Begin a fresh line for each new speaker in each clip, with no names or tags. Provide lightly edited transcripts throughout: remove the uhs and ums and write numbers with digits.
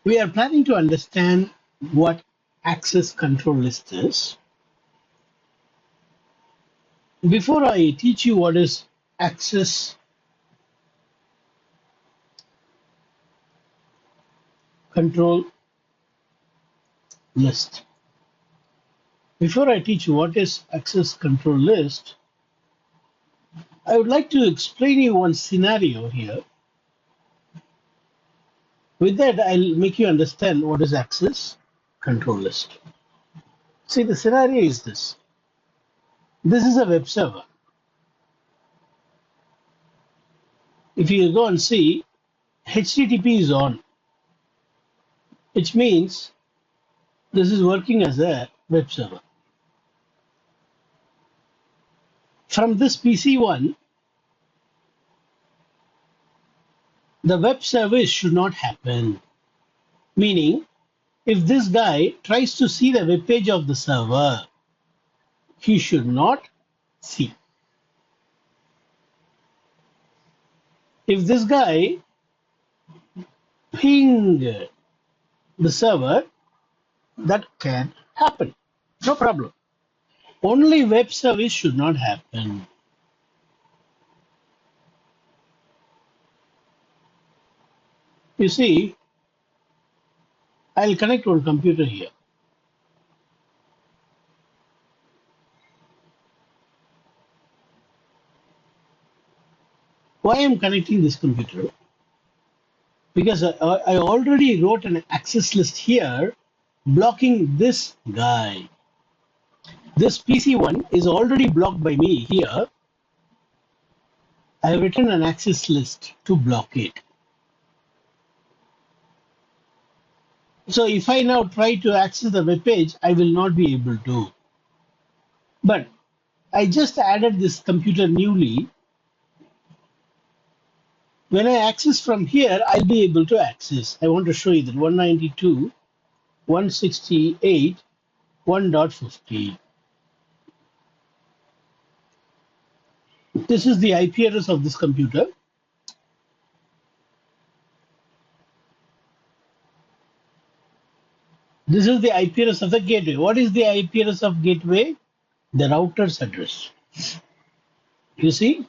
We are planning to understand what access control list is. Before I teach you what is access control list, before I teach you what is access control list, I would like to explain you one scenario here. With that, I'll make you understand what is access control list. See, the scenario is this. This is a web server. If you go and see, HTTP is on, which means this is working as a web server. From this PC1, the web service should not happen. Meaning, if this guy tries to see the web page of the server, he should not see. If this guy ping the server, that can happen. No problem. Only web service should not happen. You see, I'll connect one computer here. Why I'm connecting this computer? Because I already wrote an access list here blocking this guy. This PC1 is already blocked by me here. I have written an access list to block it. So if I now try to access the web page, I will not be able to. But I just added this computer newly. When I access from here, I'll be able to access. I want to show you that 192.168.1.50. This is the IP address of this computer. This is the IP address of the gateway. What is the IP address of gateway? The router's address. You see,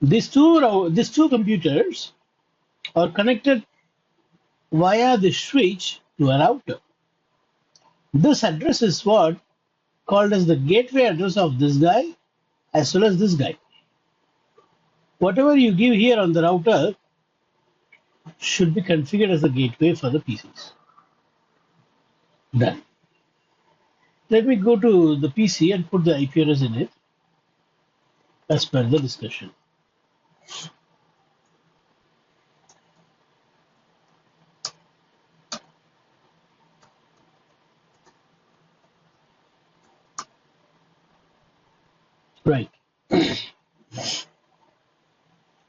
these two computers are connected via the switch to a router. This address is what called as the gateway address of this guy as well as this guy. Whatever you give here on the router should be configured as the gateway for the PCs. Done. Let me go to the PC and put the IP address in it as per the discussion. Right.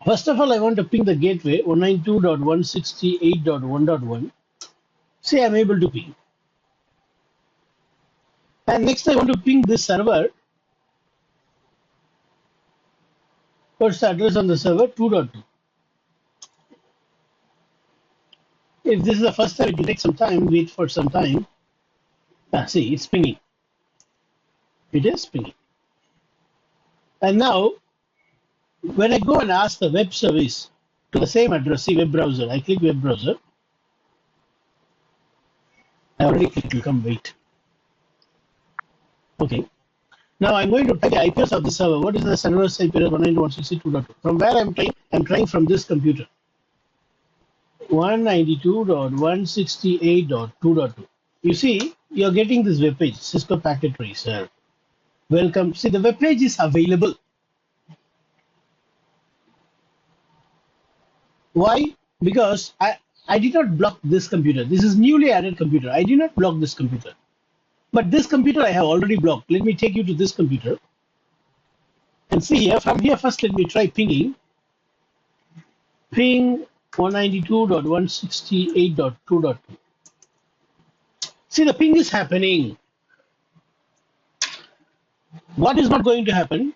First of all, I want to ping the gateway 192.168.1.1. See, I'm able to ping. And next, I want to ping this server. What's the address on the server? 2.2. If this is the first time, it will take some time. Wait for some time. See, it's pinging. It is pinging. And now, when I go and ask the web service to the same address, see web browser, I click web browser. I already clicked, you come wait. Okay. Now I'm going to type the IP address of the server. What is the server's IP address? 192.168.2.2. From where I'm trying from this computer. 192.168.2.2. You see, you're getting this web page, Cisco Packet Tracer. Welcome. See, the web page is available. Why? Because I did not block this computer. This is newly added computer. I did not block this computer. But this computer I have already blocked. Let me take you to this computer. And see here, from here first let me try pinging. Ping 192.168.2.2. See, the ping is happening. What is not going to happen?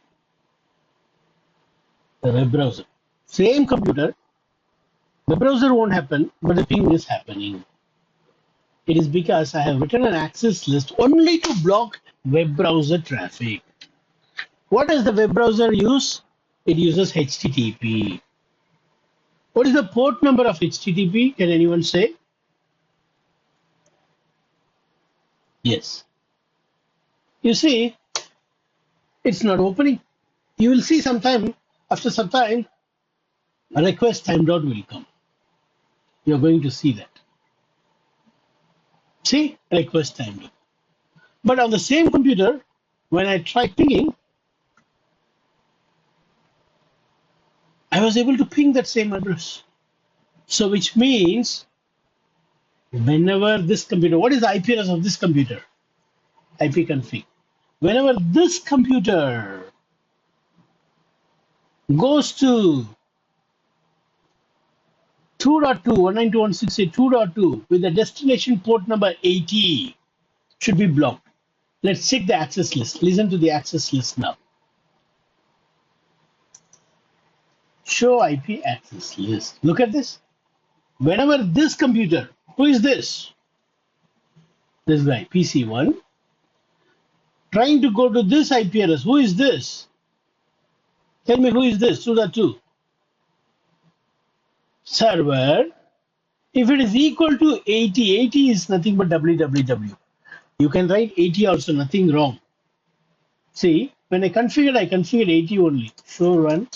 The web browser. Same computer. The browser won't happen, but the ping is happening. It is because I have written an access list only to block web browser traffic. What does the web browser use? It uses HTTP. What is the port number of HTTP? Can anyone say? Yes. You see, it's not opening. You will see after some time, a request timed out will come. You're going to see that. See, request timed out. But on the same computer, when I tried pinging, I was able to ping that same address. So which means whenever this computer, what is the IP address of this computer? ipconfig. Whenever this computer goes to 2.2.192.168.2.2 with the destination port number 80, should be blocked. Let's check the access list. Listen to the access list now. Show IP access list. Look at this. Whenever this computer, who is this? This guy, PC1, trying to go to this IP address. Who is this? Tell me who is this? 2.2. Server. If it is equal to 80, 80 is nothing but www. You can write 80 also, nothing wrong. See, when I configured 80 only. Show run.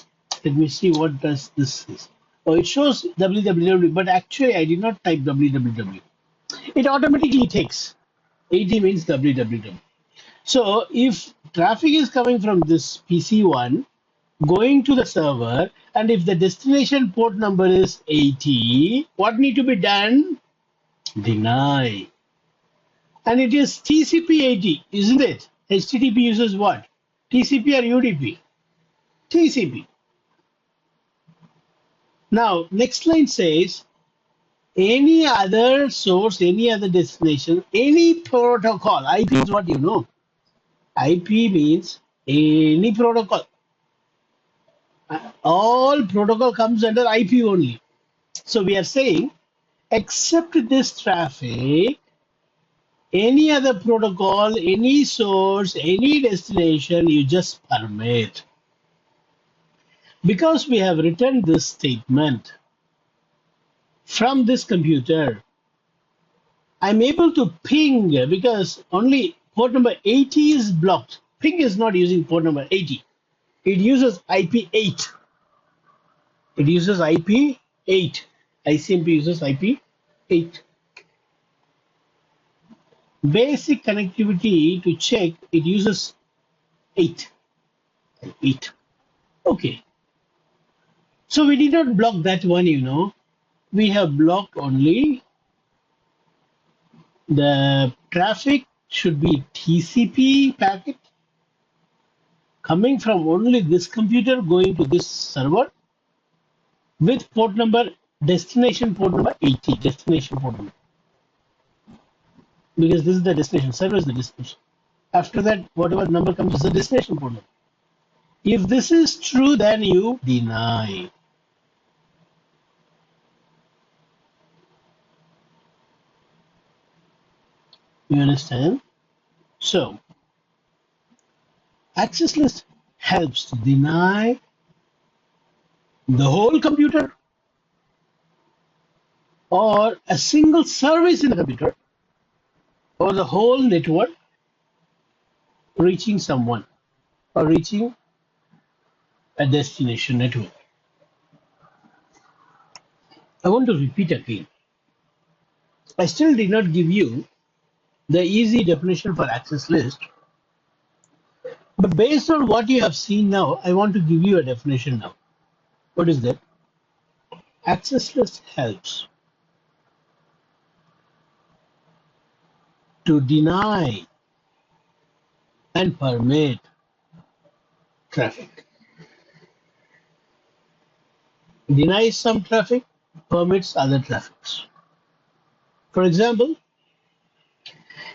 Let me see what does this is. Oh, it shows www, but actually I did not type www. It automatically takes 80 means www. So if traffic is coming from this PC1 going to the server, and if the destination port number is 80, what need to be done? Deny. And it is TCP 80, isn't it? HTTP uses what? TCP or UDP? TCP. Now, next line says, any other source, any other destination, any protocol. IP is what you know. IP means any protocol. All protocol comes under IP only. So we are saying, except this traffic, any other protocol, any source, any destination, you just permit. Because we have written this statement from this computer, I'm able to ping because only port number 80 is blocked. Ping is not using port number 80. It uses IP8. It uses IP8. ICMP uses IP8. Basic connectivity to check, it uses 8. 8. Okay. So we did not block that one, you know. We have blocked only the traffic should be TCP packet coming from only this computer going to this server with port number, destination port number 80, destination port number. Because this is the destination, server is the destination. After that, whatever number comes is the destination port number. If this is true, then you deny. You understand? So, access list helps to deny the whole computer or a single service in the computer or the whole network reaching someone or reaching a destination network. I want to repeat again. I still did not give you the easy definition for access list, but based on what you have seen now, I want to give you a definition now. What is that? Access list helps to deny and permit traffic. Denies some traffic, permits other traffics. For example,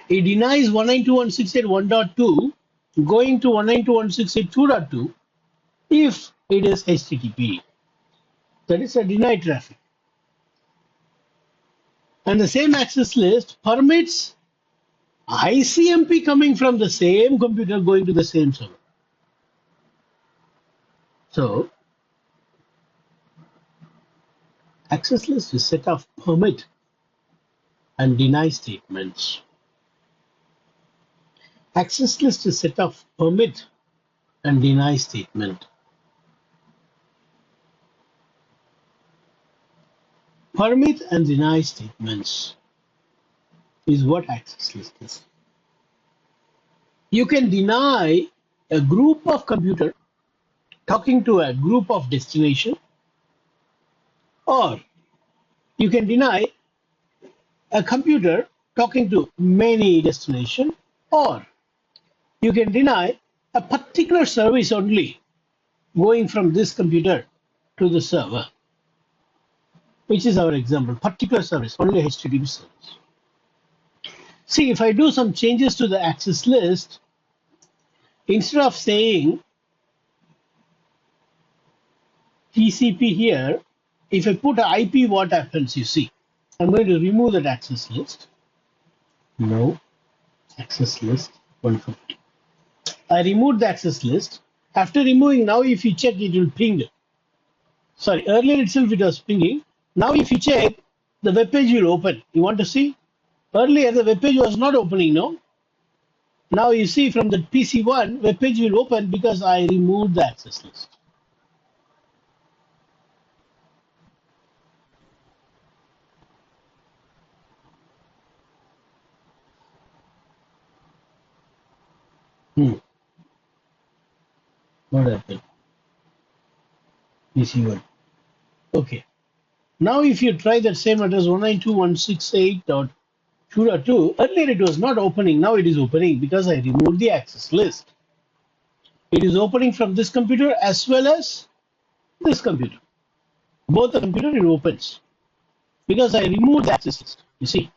it denies 192.168.1.2 going to 192.168.2.2 if it is HTTP. That is a denied traffic. And the same access list permits ICMP coming from the same computer going to the same server. So access list is set of permit and deny statements. Access list is set of permit and deny statement. Permit and deny statements is what access list is. You can deny a group of computer talking to a group of destination, or you can deny a computer talking to many destination, or you can deny a particular service only going from this computer to the server, which is our example, particular service, only HTTP service. See, if I do some changes to the access list, instead of saying TCP here, if I put an IP, what happens, you see? I'm going to remove that access list. No, access list 150. I removed the access list. After removing, now if you check, it will ping. Sorry, earlier itself it was pinging. Now if you check, the web page will open. You want to see? Earlier the web page was not opening, no? Now you see from the PC1, web page will open because I removed the access list. What happened? PC1. Okay. Now if you try that same address 192.168.2.2, earlier it was not opening, now it is opening because I removed the access list. It is opening from this computer as well as this computer. Both the computer it opens because I removed the access list. You see,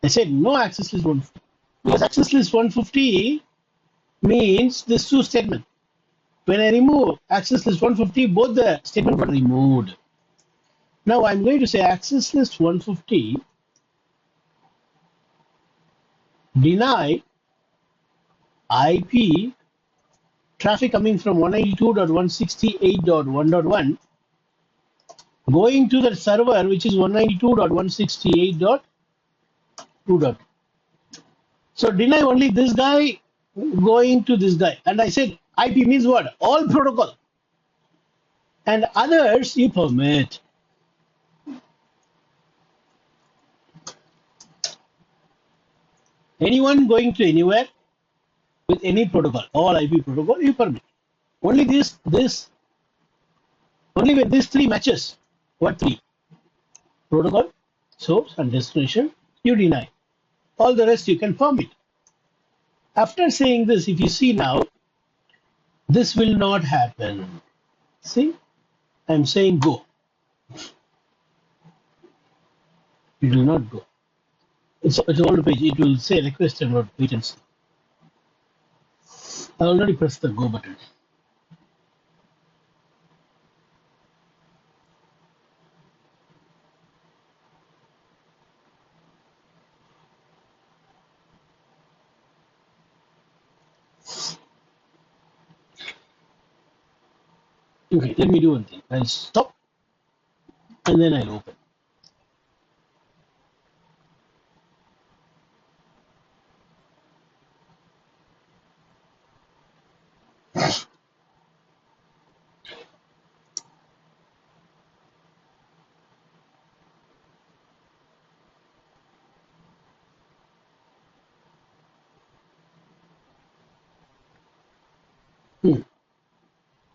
I said no access list 150 because access list 150 means this two statement. When I remove access list 150, both the statements were removed. Now I'm going to say access list 150 deny IP traffic coming from 192.168.1.1 going to the server which is 192.168.2.2. So deny only this guy going to this guy. And I said IP means what? All protocol. And others you permit. Anyone going to anywhere with any protocol, all IP protocol, you permit. Only only when these three matches. What three? Protocol, source, and destination, you deny. All the rest you can permit. After saying this, if you see now, this will not happen. See, I'm saying go. It will not go. It's all the page. It will say request and not wait and see. I already pressed the go button. Okay, let me do one thing. I'll stop and then I'll open.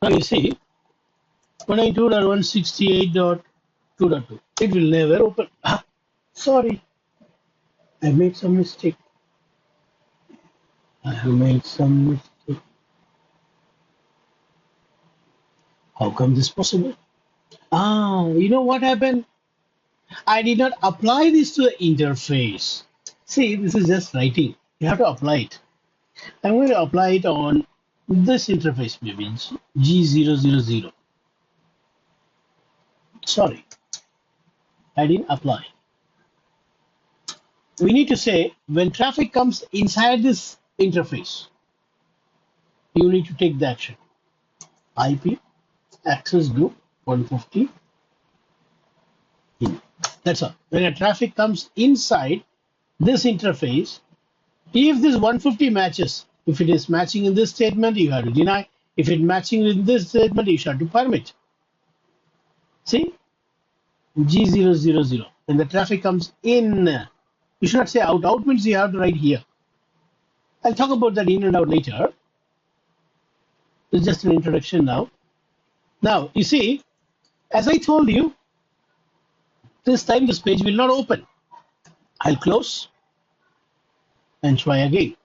Now you see 192.168.2.2. It will never open. Ah, sorry, I made some mistake. I have made some mistake. How come this possible? Ah, you know what happened? I did not apply this to the interface. See, this is just writing. You have to apply it. I'm going to apply it on this interface, maybe G000. Sorry, I didn't apply. we need to say when traffic comes inside this interface, you need to take the action. IP access group 150 in. That's all. When a traffic comes inside this interface, if this 150 matches, if it is matching in this statement, you have to deny. If it matching in this statement, you have to permit. See? G000. When the traffic comes in, you should not say out. Out means you have to write here. I'll talk about that in and out later. It's just an introduction now. Now, you see, as I told you, this time this page will not open. I'll close and try again.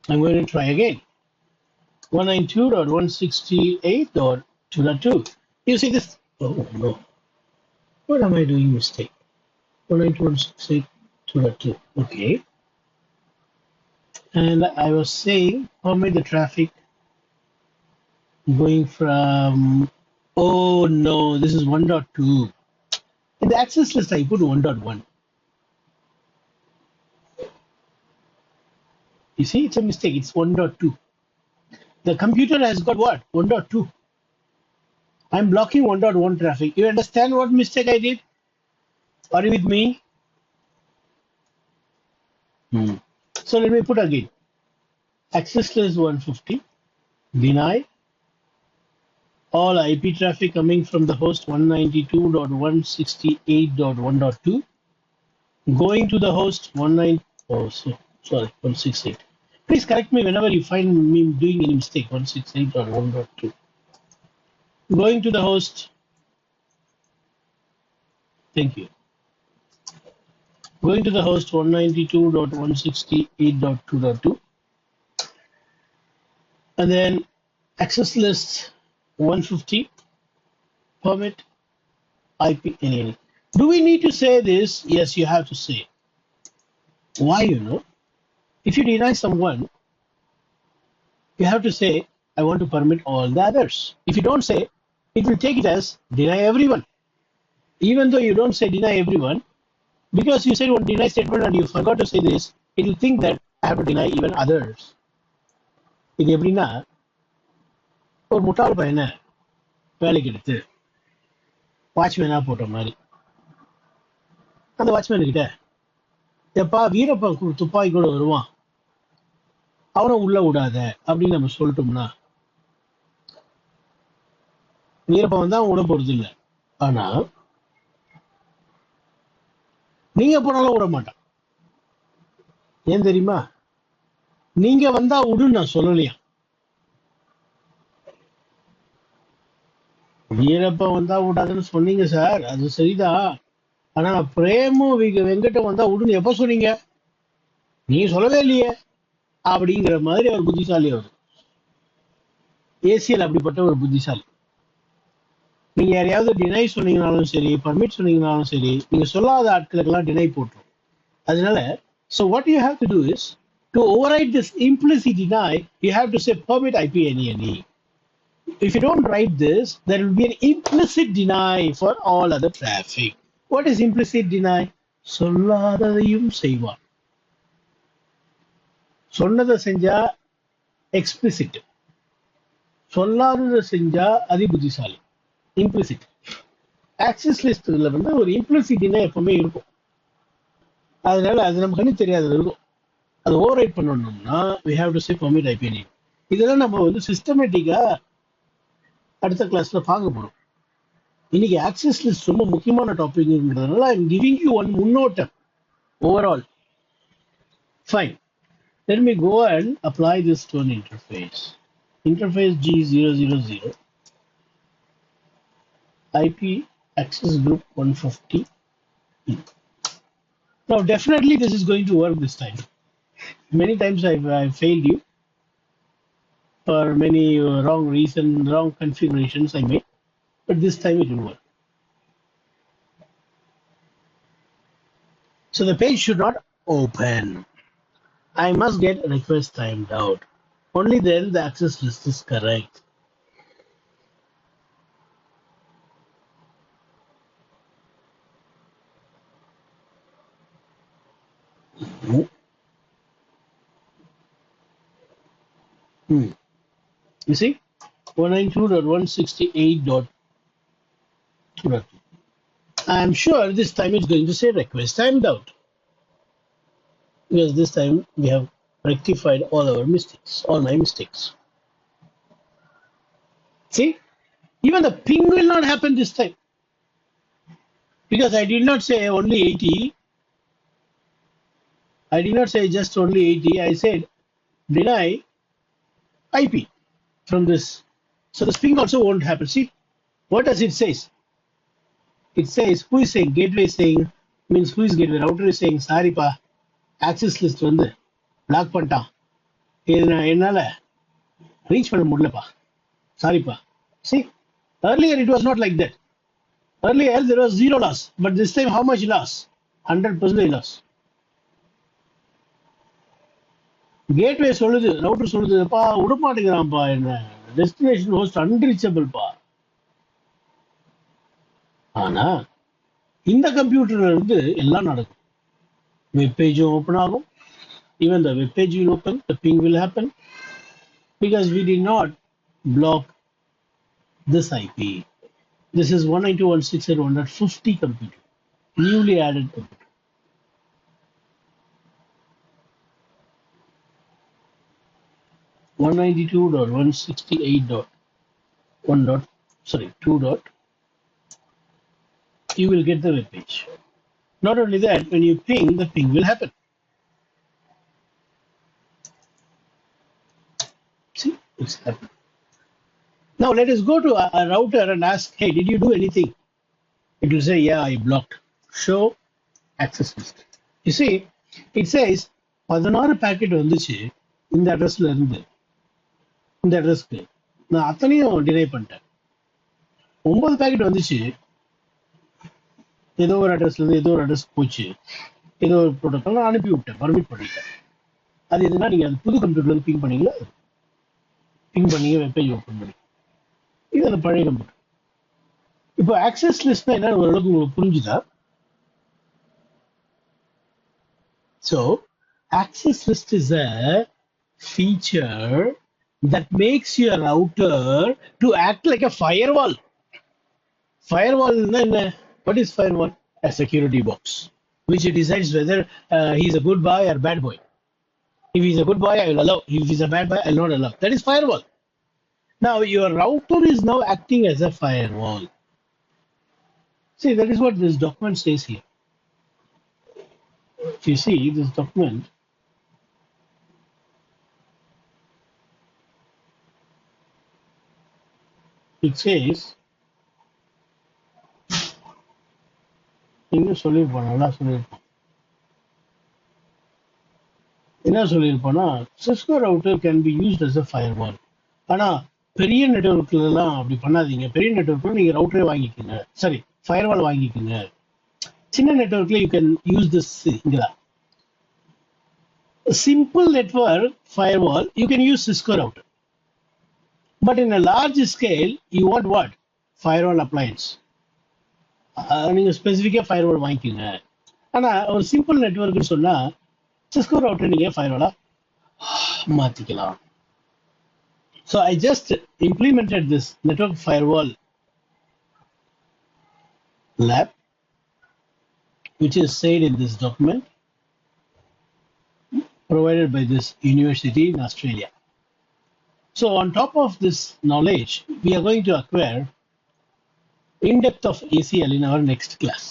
I'm going to try again. 192.168.2.2. You see this? Oh no. What am I doing mistake? 192.168.2.2. Okay. And I was saying, how many the traffic going from, oh no, this is 1.2. In the access list, I put 1.1. You see, it's a mistake. It's 1.2. The computer has got what? 1.2. I'm blocking 1.1 traffic. You understand what mistake I did? Are you with me? So let me put again. Access list 150. Deny all IP traffic coming from the host 192.168.1.2 going to the host 168. Please correct me whenever you find me doing any mistake. 168.1.2 going to the host. Thank you. Going to the host 192.168.2.2 and then access list 150 permit IP any. Do we need to say this? Yes, you have to say. Why, you know? If you deny someone, you have to say, I want to permit all the others. If you don't say, it will take it as deny everyone. Even though you don't say deny everyone, because you said one deny statement and you forgot to say this, it will think that I have to deny even others. இது எப்படின்னா ஒரு முட்டாள் பையனை வேலைக்கு எடுத்து வாட்ச்மேனா போட்ட மாதிரி அந்த வாட்ச்மேன் கிட்ட எப்பா வீரப்பன் துப்பாக்கி கூட வருவான் அவனை உள்ள விடாத அப்படின்னு நம்ம சொல்லிட்டோம்னா வீரப்பன் வந்தா விட போறது இல்லை. ஆனா நீங்க போனாலும் விட மாட்டான். ஏன் தெரியுமா? நீங்க வந்தா விடுன்னு நான் சொல்லலையா. வீரப்பன் வந்தா விடாதுன்னு சொன்னீங்க சார், அது சரிதான். ஆனா பிரேமு வெங்கடம் வந்தா விடுன்னு எப்ப சொன்னீங்க? நீங்க சொல்லவே இல்லையே அப்படிங்கிற மாதிரி அவர் புத்திசாலி. அவர் ஏசிஎல் அப்படிப்பட்ட ஒரு புத்திசாலி. நீங்க யாரையாவது டினை சொன்னீங்கனாலும் சரி, பர்மிட் சொன்னீங்கனாலும் சரி, நீங்க சொல்லாத ஆட்களுக்கெல்லாம் டினை போட்டுரும். அதனால so what you have to do is to override this implicit deny, you have to say permit IP any. If you don't write this, there will be an implicit deny for all other traffic. What is implicit deny? சொல்லாததையும் செய்வான். சொன்னதை செஞ்சா explicit, சொல்லாததை செஞ்சா அதி புத்திசாலி. Implicit access லிஸ்ட்ல வந்து ஒரு இம்ப்ளிசிட்னா எப்பவுமே இருக்கும். அதனால அது நம்ம கண்ணு தெரியாத இருக்கும். அது ஓவர் ரைட் பண்ணணும்னா we have to say permit IP name. இதெல்லாம் நம்ம வந்து சிஸ்டமேட்டிக்கா அடுத்த கிளாஸ்ல பார்க்க போறோம். இன்னைக்கு ஆக்சஸ் லிஸ்ட் ரொம்ப முக்கியமான டாபிக்ங்கிறதுனால I am giving you one முன்னோட்டம் overall. Fine. Let me go and apply this to an interface. Interface G000 IP access group 150. Now definitely this is going to work this time. Many times I've failed you. for many wrong reasons, wrong configurations I made, but this time it will work. So the page should not open. I must get request timed out. Only then the access list is correct. You see, 192.168.2. I'm sure this time it's going to say request timed out, because this time we have rectified all our mistakes, all my mistakes. See, even the ping will not happen this time, because I did not say only 80. I did not say just only 80. I said deny IP from this. So the ping also won't happen. See, what does it say? It says, who is saying? Gateway is saying, means who is gateway? Router is saying, sorry pa, access list வந்து block பண்ணிட்டான். என்னால reach பண்ண முடியலப்பா. Sorry pa. See, earlier it was not like that. Earlier there was zero loss, but this time how much loss? 100% loss. Gateway சொல்லுது, router சொல்லுது, பா விட மாட்டேங்கிறான்ப்பா என்ன. Destination host unreachable பா. ஆனா இந்த கம்ப்யூட்டர்ல இருந்து எல்லாம் நடக்கும். வெப் பேஜும் ஓபன் ஆகும். Even the web page will open, the ping will happen, because we did not block this IP. This is 192.168.1.50 computer, newly added computer. One 2 you will get the web page. Not only that, when you ping, the ping will happen. See, it's happened. Now let us go to a router and ask, hey, did you do anything? It will say, yeah, I blocked. Show access list. You see, it says, 16 packet வந்துச்சு இந்த அட்ரஸ்ல இருந்து இந்த அட்ரஸ்க்கு நான் அத்தனையும் deny பண்ணிட்டேன். 9 packet வந்துச்சு ஏதோ ஒரு அட்ரஸ்ல இருந்து ஏதோ ஒரு அட்ரஸ் போச்சு, ஏதோ ஒரு ப்ரோட்டோக்கால் நான் அனுப்பி விட்டேன், பர்மிட் பண்ணிட்டேன். அது எதுனா நீங்க அது புது கம்ப்யூட்டர்ல இருந்து பிங் பண்ணீங்களா, பிங் பண்ணீங்க வெப்பேஜ் ஓப்பன் பண்ணி, இது அந்த பழைய கம்ப்யூட்டர். இப்போ ஆக்சஸ் லிஸ்ட்னா என்ன ஓரளவுக்கு உங்களுக்கு புரிஞ்சுதா? So access list is a feature that makes your router to act like a firewall. Firewall, what is firewall? A security box, which decides whether he's a good boy or bad boy. If he's a good boy, I will allow. If he's a bad boy, I will not allow. That is firewall. Now your router is now acting as a firewall. See, that is what this document says here. If you see this document, it says, என்ன சொல்லியிருப்பான், நல்லா சொல்லியிருப்பான். என்ன சொல்லியிருப்பான்னா, Cisco router can be used as a firewall. ஆனா பெரிய நெட்வொர்க்ல எல்லாம் அப்படி பண்ணாதீங்க. பெரிய நெட்வொர்க்ல நீங்க ரவுட்டரே வாங்கிக்கோங்க, சரி ஃபயர்வால் வாங்கிக்கோங்க. சின்ன நெட்வொர்க்ல யூ கேன் யூஸ் திஸ். இங்கதான் simple network firewall, you can use Cisco router. But in a large scale, you want what? Firewall appliance. நீங்க ஸ்பெசிஃபிக்கா ஃபயர்வால் வாங்கிக்கோங்க. ஆனா ஒரு சிம்பிள் நெட்வொர்க்னு சொன்னா சிஸ்கோ ரவுட்டர் நீங்க ஃபயர்வாலா மாத்திக்கலாம். So I just implemented this network firewall lab, which is said in this document provided by this university in Australia. So on top of this knowledge, we are going to acquire in depth of ACL in our next class.